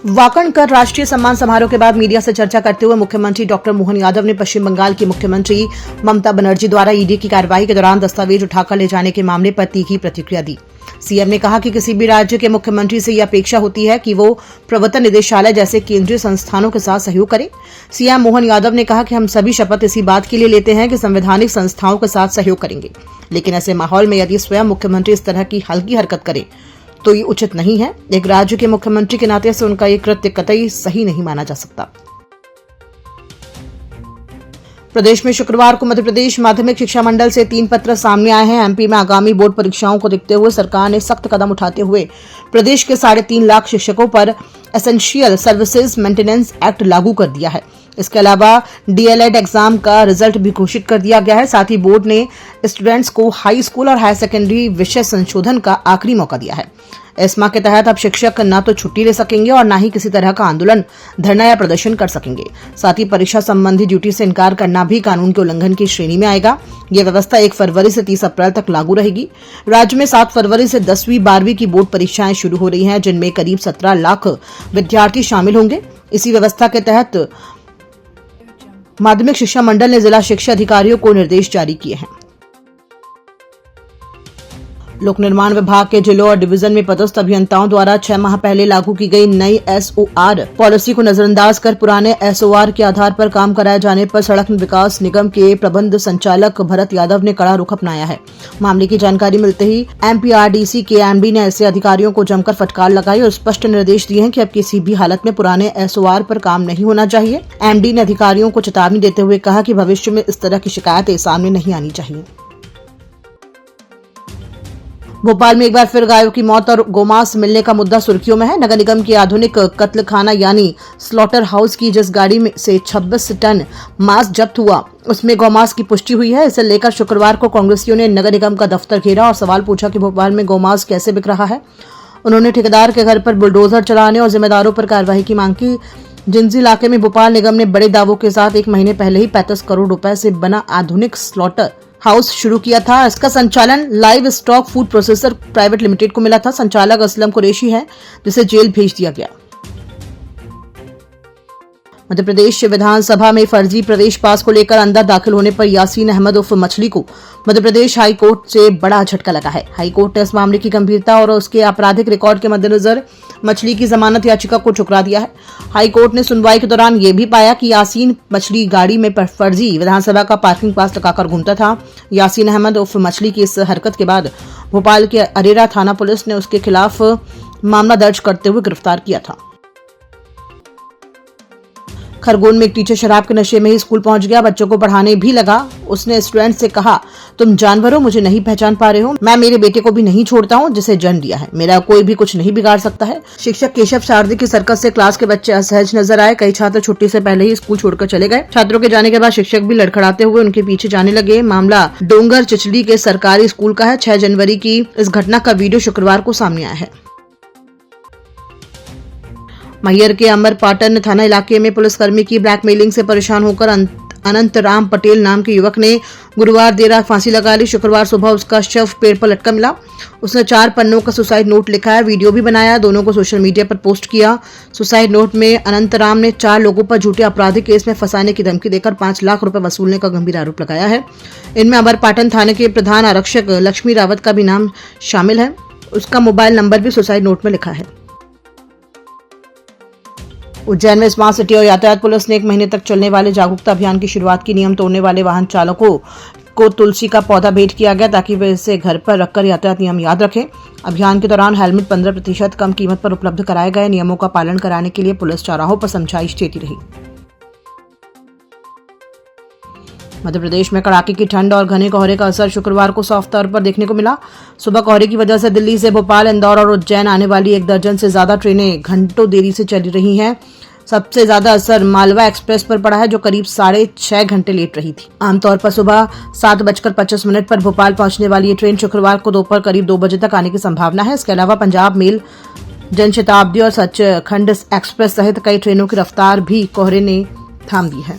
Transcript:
वाकणकर राष्ट्रीय सम्मान समारोह के बाद मीडिया से चर्चा करते हुए मुख्यमंत्री डॉक्टर मोहन यादव ने पश्चिम बंगाल की मुख्यमंत्री ममता बनर्जी द्वारा ईडी की कार्रवाई के दौरान दस्तावेज उठाकर ले जाने के मामले पर तीखी प्रतिक्रिया दी। सीएम ने कहा कि किसी भी राज्य के मुख्यमंत्री से यह अपेक्षा होती है कि वो प्रवर्तन निदेशालय जैसे केंद्रीय संस्थानों के साथ सहयोग करे। सीएम मोहन यादव ने कहा कि हम सभी शपथ इसी बात के लिए लेते हैं कि संवैधानिक संस्थाओं के साथ सहयोग करेंगे, लेकिन ऐसे माहौल में यदि स्वयं मुख्यमंत्री इस तरह की हल्की हरकत करे तो ये उचित नहीं है। एक राज्य के मुख्यमंत्री के नाते से उनका ये कृत्य कतई सही नहीं माना जा सकता। प्रदेश में शुक्रवार को मध्य प्रदेश माध्यमिक शिक्षा मंडल से 3 पत्र सामने आए हैं। एमपी में आगामी बोर्ड परीक्षाओं को देखते हुए सरकार ने सख्त कदम उठाते हुए प्रदेश के 3.5 लाख शिक्षकों पर एसेंशियल सर्विसेज मेंटेनेंस एक्ट लागू कर दिया है। इसके अलावा डीएलएड एग्जाम का रिजल्ट भी घोषित कर दिया गया है। साथ ही बोर्ड ने स्टूडेंट्स को हाई स्कूल और हायर सेकेंडरी विषय संशोधन का आखिरी मौका दिया है। एस्मा के तहत अब शिक्षक न तो छुट्टी ले सकेंगे और न ही किसी तरह का आंदोलन, धरना या प्रदर्शन कर सकेंगे। साथ ही परीक्षा संबंधी ड्यूटी से इनकार करना भी कानून के उल्लंघन की श्रेणी में आएगा। यह व्यवस्था 1 फरवरी से 30 अप्रैल तक लागू रहेगी। राज्य में 7 फरवरी से 10वीं 12वीं की बोर्ड परीक्षाएं शुरू हो रही हैं, जिनमें करीब 17 लाख विद्यार्थी शामिल होंगे। इसी व्यवस्था के तहत माध्यमिक शिक्षा मंडल ने जिला शिक्षा अधिकारियों को निर्देश जारी किए हैं। लोक निर्माण विभाग के जिलों और डिवीजन में पदस्थ अभियंताओं द्वारा 6 माह पहले लागू की गई नई एसओआर पॉलिसी को नजरअंदाज कर पुराने एसओआर के आधार पर काम कराए जाने पर सड़क विकास निगम के प्रबंध संचालक भरत यादव ने कड़ा रुख अपनाया है। मामले की जानकारी मिलते ही एमपीआरडीसी के एमडी ने ऐसे अधिकारियों को जमकर फटकार लगाई और स्पष्ट निर्देश दिए हैं कि अब किसी भी हालत में पुराने एसओआर पर काम नहीं होना चाहिए। एमडी ने अधिकारियों को चेतावनी देते हुए कहा कि भविष्य में इस तरह की शिकायतें सामने नहीं आनी चाहिए। भोपाल में एक बार फिर गायों की मौत और गोमांस मिलने का मुद्दा सुर्खियों में है। नगर निगम की आधुनिक कत्लखाना यानी स्लॉटर हाउस की जिस गाड़ी में से 26 टन मांस जब्त हुआ, उसमें गौमांस की पुष्टि हुई है। इसे लेकर शुक्रवार को कांग्रेसियों ने नगर निगम का दफ्तर घेरा और सवाल पूछा कि भोपाल में गौमांस कैसे बिक रहा है। उन्होंने ठेकेदार के घर पर बुलडोजर चलाने और जिम्मेदारों पर कार्रवाई की मांग की। जिंजी इलाके में भोपाल निगम ने बड़े दावों के साथ 1 महीने पहले ही 35 करोड़ रुपए से बना आधुनिक स्लॉटर हाउस शुरू किया था। इसका संचालन live stock food processor private limited को मिला था। संचालक असलम कुरैशी है, जिसे जेल भेज दिया गया। मध्य प्रदेश विधानसभा में फर्जी प्रवेश पास को लेकर अंदर दाखिल होने पर यासीन अहमद उर्फ मछली को मध्य प्रदेश हाई कोर्ट से बड़ा झटका लगा है। हाई कोर्ट ने इस मामले की गंभीरता और उसके आपराधिक रिकॉर्ड के मद्देनजर मछली की जमानत याचिका को ठुकरा दिया है। हाई कोर्ट ने सुनवाई के दौरान यह भी पाया कि यासीन मछली गाड़ी में फर्जी विधानसभा का पार्किंग पास लगाकर घूमता था। यासीन अहमद उर्फ मछली की इस हरकत के बाद भोपाल के अरेरा थाना पुलिस ने उसके खिलाफ मामला दर्ज करते हुए गिरफ्तार किया था। खरगोन में एक टीचर शराब के नशे में ही स्कूल पहुंच गया, बच्चों को पढ़ाने भी लगा। उसने स्टूडेंट से कहा, तुम जानवर हो, मुझे नहीं पहचान पा रहे हो, मैं मेरे बेटे को भी नहीं छोड़ता हूं जिसे जन्म दिया है, मेरा कोई भी कुछ नहीं बिगाड़ सकता है। शिक्षक केशव शारदी की सर्कस से क्लास के बच्चे असहज नजर आए। कई छात्र छुट्टी से पहले ही स्कूल छोड़कर चले गए। छात्रों के जाने के बाद शिक्षक भी लड़खड़ाते हुए उनके पीछे जाने लगे। मामला डोंगर चिचली के सरकारी स्कूल का है। 6 जनवरी की इस घटना का वीडियो शुक्रवार को सामने आया है। मैहर के अमरपाटन थाना इलाके में पुलिसकर्मी की ब्लैकमेलिंग से परेशान होकर अनंत राम पटेल नाम के युवक ने गुरुवार देर रात फांसी लगा ली। शुक्रवार सुबह उसका शव पेड़ पर लटका मिला। उसने 4 पन्नों का सुसाइड नोट लिखा है, वीडियो भी बनाया, दोनों को सोशल मीडिया पर पोस्ट किया। सुसाइड नोट में अनंत राम ने 4 लोगों पर झूठे आपराधिक केस में फंसाने की धमकी देकर 5 लाख रुपए वसूलने का गंभीर आरोप लगाया है। इनमें अमरपाटन थाने के प्रधान आरक्षक लक्ष्मी रावत का भी नाम शामिल है। उसका मोबाइल नंबर भी सुसाइड नोट में लिखा है। उज्जैन में स्मार्ट सिटी और यातायात पुलिस ने 1 महीने तक चलने वाले जागरूकता अभियान की शुरुआत की। नियम तोड़ने वाले वाहन चालकों को तुलसी का पौधा भेंट किया गया ताकि वे इसे घर पर रखकर यातायात नियम याद रखें। अभियान के दौरान हेलमेट 15% कम कीमत पर उपलब्ध कराए गए। नियमों का पालन कराने के लिए पुलिस चौराहों पर समझाइश देती रही। मध्य प्रदेश में कड़ाके की ठंड और घने कोहरे का असर शुक्रवार को साफ तौर पर देखने को मिला। सुबह कोहरे की वजह से दिल्ली से भोपाल, इंदौर और उज्जैन आने वाली 1 दर्जन से ज्यादा ट्रेनें घंटों देरी से चल रही हैं। सबसे ज्यादा असर मालवा एक्सप्रेस पर पड़ा है, जो करीब 6.5 घंटे लेट रही थी। आमतौर पर सुबह 7:25 पर भोपाल पहुंचने वाली ये ट्रेन शुक्रवार को दोपहर करीब 2 बजे तक आने की संभावना है। इसके अलावा पंजाब मेल, जनशताब्दी और सचखंड एक्सप्रेस सहित कई ट्रेनों की रफ्तार भी कोहरे ने थाम दी है।